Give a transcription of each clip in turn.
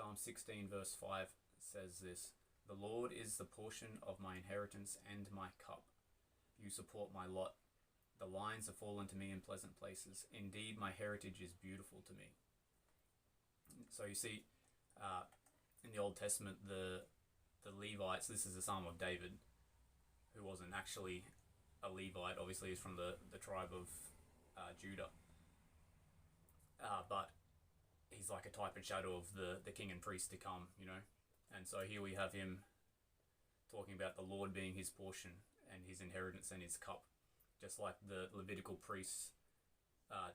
Psalm 16 verse 5 says this: "The Lord is the portion of my inheritance and my cup. You support my lot. The lines have fallen to me in pleasant places. Indeed, my heritage is beautiful to me." So you see, in the Old Testament, the Levites, this is a Psalm of David, who wasn't actually a Levite. Obviously, he's from the tribe of Judah. But he's like a type and shadow of the king and priest to come, you know. And so here we have him talking about the Lord being his portion and his inheritance and his cup. Just like the Levitical priests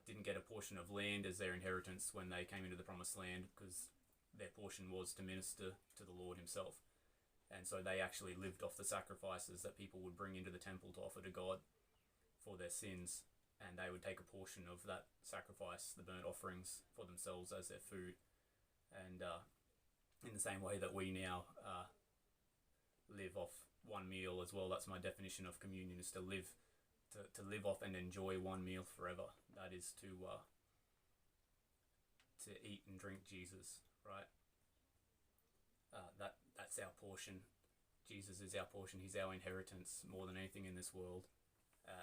didn't get a portion of land as their inheritance when they came into the promised land, because their portion was to minister to the Lord himself. And so they actually lived off the sacrifices that people would bring into the temple to offer to God for their sins, and they would take a portion of that sacrifice, the burnt offerings, for themselves as their food. And in the same way that we now live off one meal as well, that's my definition of communion, is to live off and enjoy one meal forever. That is to eat and drink Jesus, right? That's our portion. Jesus is our portion. He's our inheritance more than anything in this world.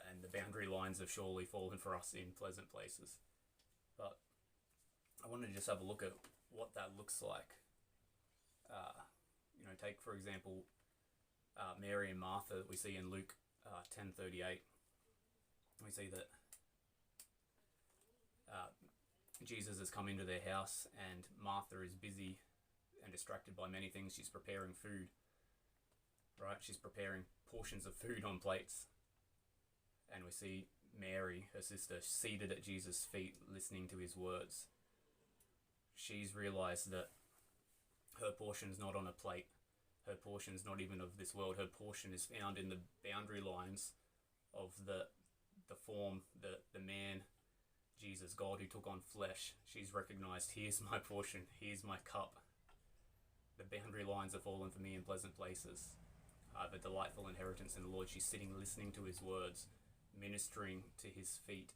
And the boundary lines have surely fallen for us in pleasant places. But I wanted to just have a look at what that looks like. Take for example Mary and Martha that we see in Luke 10:38. We see that Jesus has come into their house, and Martha is busy and distracted by many things. She's preparing food, right? She's preparing portions of food on plates. And we see Mary, her sister, seated at Jesus' feet, listening to his words. She's realized that her portion's not on a plate. Her portion's not even of this world. Her portion is found in the boundary lines of the form, the man, Jesus, God, who took on flesh. She's recognized, here's my portion, here's my cup. The boundary lines have fallen for me in pleasant places. I have a delightful inheritance in the Lord. She's sitting, listening to his words, ministering to his feet.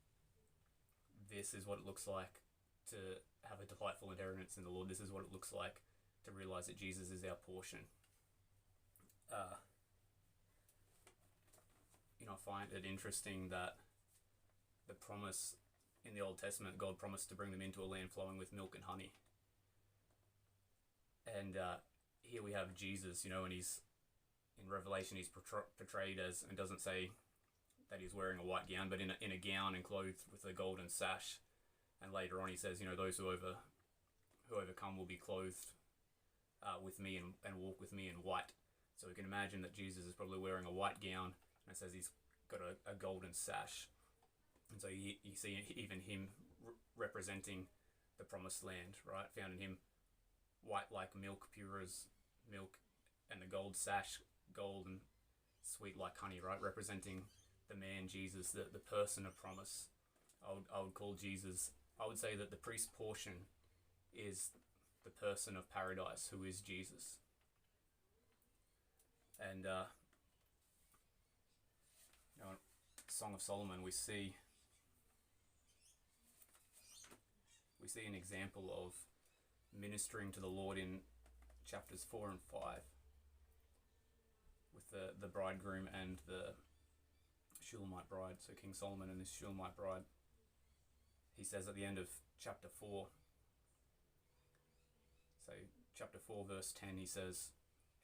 This is what it looks like to have a delightful inheritance in the Lord. This is what it looks like to realize that Jesus is our portion. I find it interesting that the promise in the Old Testament, God promised to bring them into a land flowing with milk and honey. And here we have Jesus, and he's, in Revelation, he's portrayed as, and doesn't say that he's wearing a white gown, but in a gown and clothed with a golden sash. And later on he says, those who overcome will be clothed with me and walk with me in white. So we can imagine that Jesus is probably wearing a white gown, and it says he's got a golden sash. And so you see even him representing the promised land, right? Found in him, white like milk, pure as milk, and the gold sash, gold and sweet like honey, right? Representing the man Jesus, the person of promise. I would call Jesus, I would say that the priest portion is the person of paradise, who is Jesus. And Song of Solomon, we see an example of ministering to the Lord in chapters 4 and 5 with the bridegroom and the Shulamite bride. So King Solomon and his Shulamite bride. He says at the end of chapter 4, so chapter 4 verse 10, he says,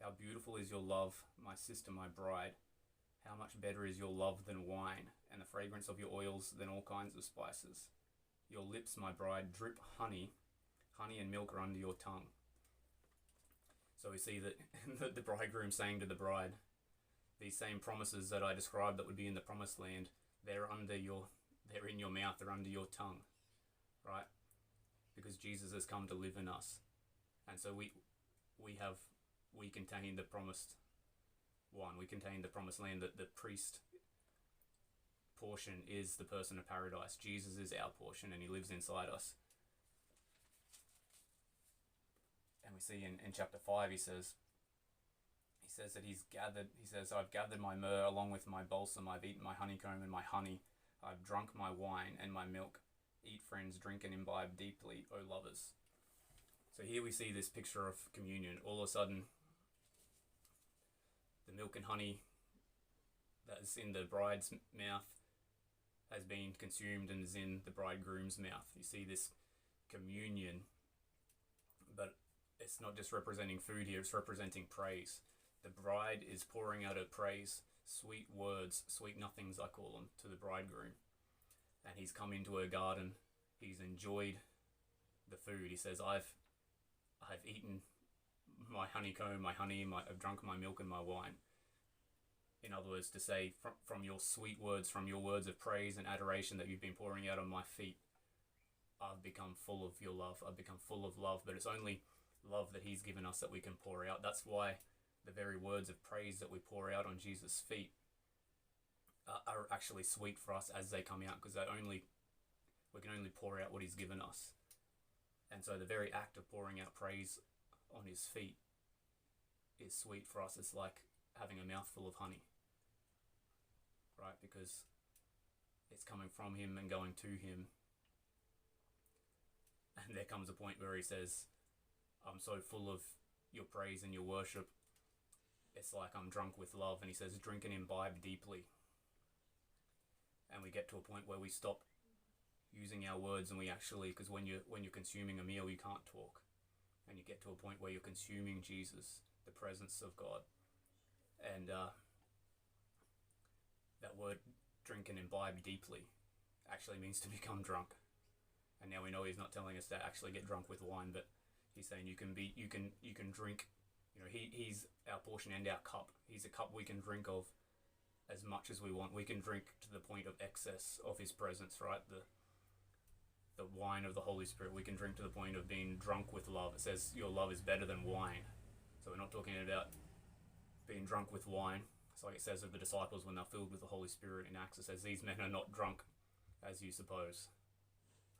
"How beautiful is your love, my sister, my bride. How much better is your love than wine, and the fragrance of your oils than all kinds of spices. Your lips, my bride, drip honey. Honey and milk are under your tongue." So we see that the bridegroom saying to the bride, these same promises that I described that would be in the promised land, they're in your mouth, they're under your tongue, right? Because Jesus has come to live in us. And so we contain the promised one. We contain the promised land. That the priest portion is the person of paradise. Jesus is our portion, and he lives inside us. And we see in chapter 5, he says that I've gathered my myrrh along with my balsam. I've eaten my honeycomb and my honey. I've drunk my wine and my milk. Eat, friends, drink and imbibe deeply, O lovers. So here we see this picture of communion. All of a sudden, the milk and honey that is in the bride's mouth has been consumed and is in the bridegroom's mouth. You see this communion, but it's not just representing food here, it's representing praise. The bride is pouring out her praise, sweet words, sweet nothings I call them, to the bridegroom. And he's come into her garden, he's enjoyed the food. He says, I've eaten my honeycomb, my honey, I've drunk my milk and my wine. In other words, to say, from your sweet words, from your words of praise and adoration that you've been pouring out on my feet, I've become full of your love. I've become full of love, but it's only love that he's given us that we can pour out. That's why the very words of praise that we pour out on Jesus' feet are actually sweet for us as they come out, because we can only pour out what he's given us. And so the very act of pouring out praise on his feet is sweet for us. It's like having a mouthful of honey, right? Because it's coming from him and going to him. And there comes a point where he says, I'm so full of your praise and your worship, it's like I'm drunk with love. And he says, drink and imbibe deeply. And we get to a point where we stop using our words, and we actually, because when you're consuming a meal, you can't talk. And you get to a point where you're consuming Jesus, the presence of God. And that word, drink and imbibe deeply, actually means to become drunk. And now we know he's not telling us to actually get drunk with wine, but he's saying you can drink. You know, he's our portion and our cup. He's a cup we can drink of as much as we want. We can drink to the point of excess of his presence, right? The wine of the Holy Spirit. We can drink to the point of being drunk with love. It says your love is better than wine. So we're not talking about being drunk with wine. It's like it says of the disciples when they're filled with the Holy Spirit in Acts. It says these men are not drunk as you suppose,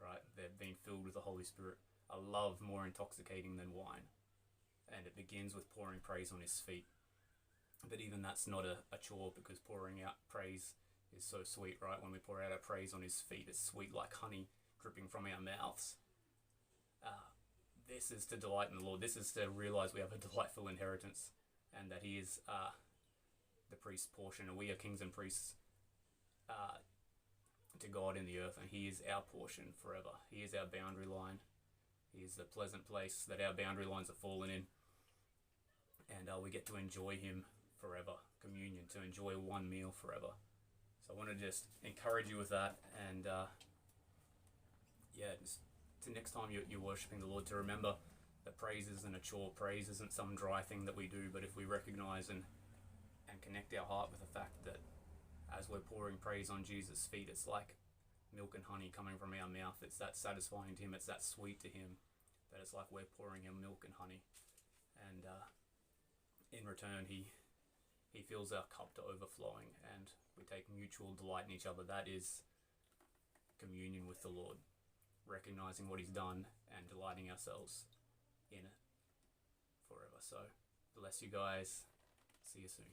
right? They're being filled with the Holy Spirit. A love more intoxicating than wine. And it begins with pouring praise on his feet. But even that's not a chore, because pouring out praise is so sweet, right? When we pour out our praise on his feet, it's sweet like honey dripping from our mouths. This is to delight in the Lord. This is to realize we have a delightful inheritance, and that he is the priest's portion, and we are kings and priests to God in the earth, and he is our portion forever. He is our boundary line. He is the pleasant place that our boundary lines are fallen in, and we get to enjoy him forever. Communion, to enjoy one meal forever. So I want to just encourage you with that, and just to next time you're worshipping the Lord, to remember that praise isn't a chore. Praise isn't some dry thing that we do, but if we recognize and connect our heart with the fact that as we're pouring praise on Jesus' feet, it's like milk and honey coming from our mouth. It's that satisfying to him. It's that sweet to him, that it's like we're pouring him milk and honey. And in return, he fills our cup to overflowing, and we take mutual delight in each other. That is communion with the Lord, recognizing what he's done and delighting ourselves in it forever. So bless you guys. See you soon.